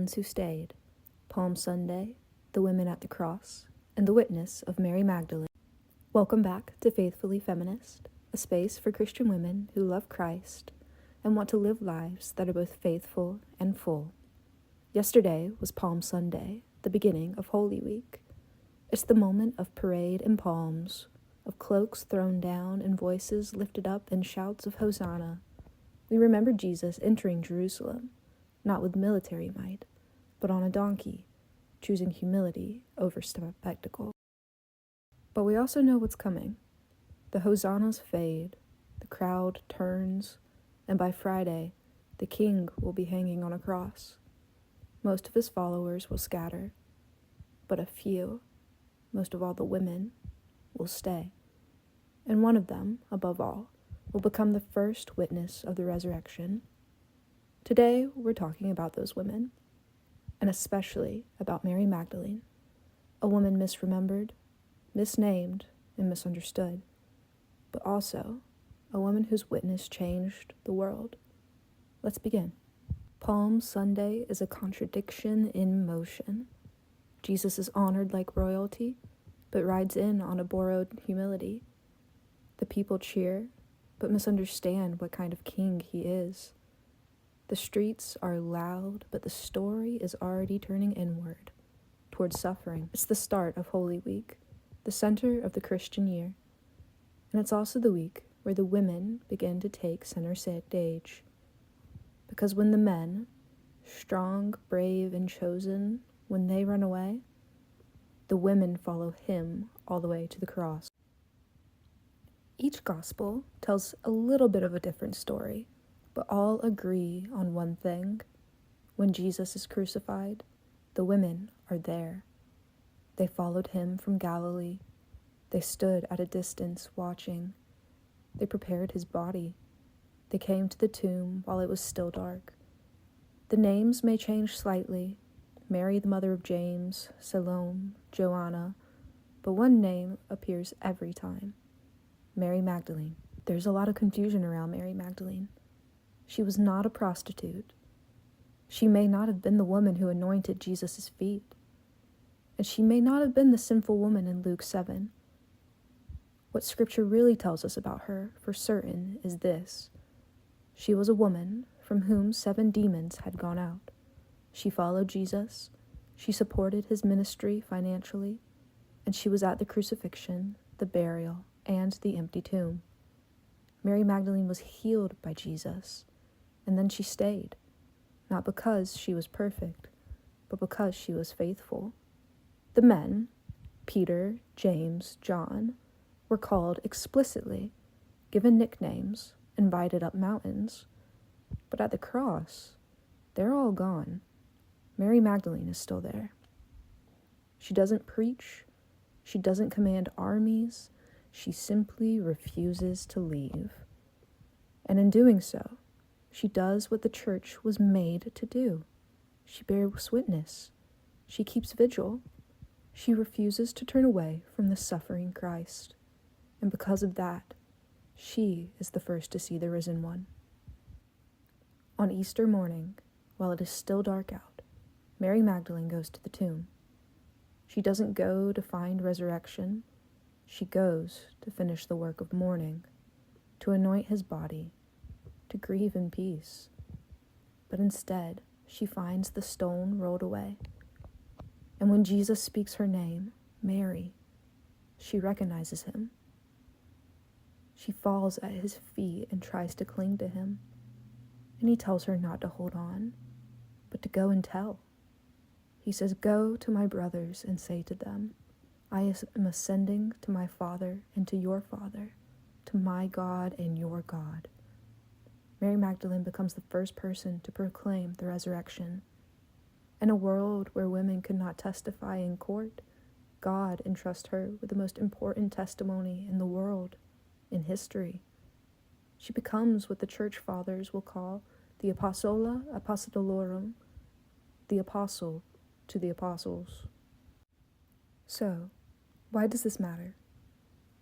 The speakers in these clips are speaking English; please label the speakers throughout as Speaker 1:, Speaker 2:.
Speaker 1: ones who stayed, Palm Sunday, the women at the cross, and the witness of Mary Magdalene. Welcome back to Faithfully Feminist, a space for Christian women who love Christ and want to live lives that are both faithful and full. Yesterday was Palm Sunday, the beginning of Holy Week. It's the moment of parade and palms, of cloaks thrown down and voices lifted up in shouts of Hosanna. We remember Jesus entering Jerusalem, not with military might, but on a donkey, choosing humility over spectacle. But we also know what's coming. The hosannas fade, the crowd turns, and by Friday, the king will be hanging on a cross. Most of his followers will scatter, but a few, most of all the women, will stay. And one of them, above all, will become the first witness of the resurrection. Today, we're talking about those women, and especially about Mary Magdalene, a woman misremembered, misnamed, and misunderstood, but also a woman whose witness changed the world. Let's begin. Palm Sunday is a contradiction in motion. Jesus is honored like royalty, but rides in on a borrowed humility. The people cheer, but misunderstand what kind of king he is. The streets are loud, but the story is already turning inward, towards suffering. It's the start of Holy Week, the center of the Christian year. And it's also the week where the women begin to take center stage. Because when the men, strong, brave, and chosen, when they run away, the women follow him all the way to the cross. Each gospel tells a little bit of a different story, but all agree on one thing. When Jesus is crucified, the women are there. They followed him from Galilee. They stood at a distance watching. They prepared his body. They came to the tomb while it was still dark. The names may change slightly, Mary the mother of James, Salome, Joanna, but one name appears every time. Mary Magdalene. There's a lot of confusion around Mary Magdalene. She was not a prostitute. She may not have been the woman who anointed Jesus' feet. And she may not have been the sinful woman in Luke 7. What Scripture really tells us about her, for certain, is this. She was a woman from whom 7 demons had gone out. She followed Jesus, she supported his ministry financially, and she was at the crucifixion, the burial, and the empty tomb. Mary Magdalene was healed by Jesus, and then she stayed, not because she was perfect, but because she was faithful. The men, Peter, James, John, were called explicitly, given nicknames, invited up mountains. But at the cross, they're all gone. Mary Magdalene is still there. She doesn't preach. She doesn't command armies. She simply refuses to leave. And in doing so, she does what the church was made to do. She bears witness. She keeps vigil. She refuses to turn away from the suffering Christ. And because of that, she is the first to see the risen one. On Easter morning, while it is still dark out, Mary Magdalene goes to the tomb. She doesn't go to find resurrection. She goes to finish the work of mourning, to anoint his body, to grieve in peace. But instead, she finds the stone rolled away. And when Jesus speaks her name, Mary, she recognizes him. She falls at his feet and tries to cling to him. And he tells her not to hold on, but to go and tell. He says, "Go to my brothers and say to them, I am ascending to my Father and to your Father, to my God and your God." Mary Magdalene becomes the first person to proclaim the resurrection. In a world where women could not testify in court, God entrusts her with the most important testimony in the world, in history. She becomes what the church fathers will call the Apostola Apostolorum, the apostle to the apostles. So, why does this matter?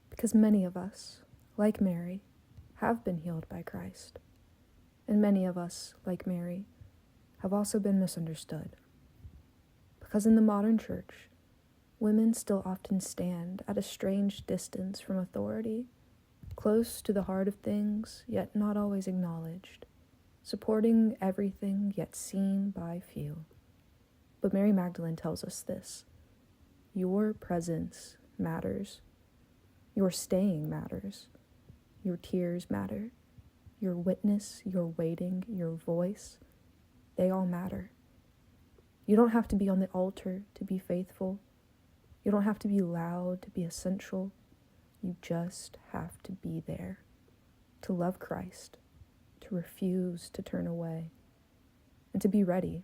Speaker 1: Because many of us, like Mary, have been healed by Christ. And many of us, like Mary, have also been misunderstood. Because in the modern church, women still often stand at a strange distance from authority, close to the heart of things, yet not always acknowledged, supporting everything, yet seen by few. But Mary Magdalene tells us this: your presence matters. Your staying matters. Your tears matter. Your witness, your waiting, your voice, they all matter. You don't have to be on the altar to be faithful. You don't have to be loud to be essential. You just have to be there, to love Christ, to refuse to turn away, and to be ready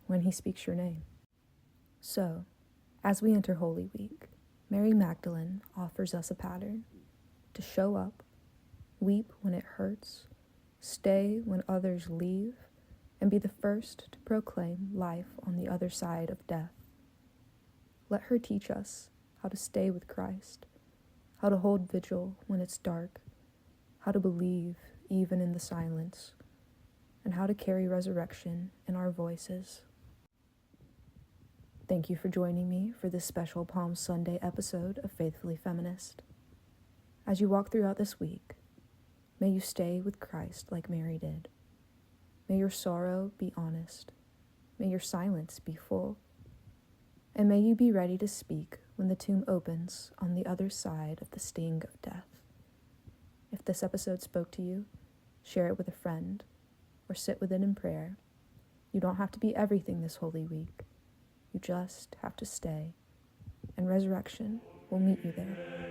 Speaker 1: when he speaks your name. So, as we enter Holy Week, Mary Magdalene offers us a pattern to show up, weep when it hurts, stay when others leave, and be the first to proclaim life on the other side of death. Let her teach us how to stay with Christ, how to hold vigil when it's dark, how to believe even in the silence, and how to carry resurrection in our voices. Thank you for joining me for this special Palm Sunday episode of Faithfully Feminist. As you walk throughout this week, may you stay with Christ like Mary did. May your sorrow be honest. May your silence be full. And may you be ready to speak when the tomb opens on the other side of the sting of death. If this episode spoke to you, share it with a friend or sit with it in prayer. You don't have to be everything this Holy Week. You just have to stay, and resurrection will meet you there.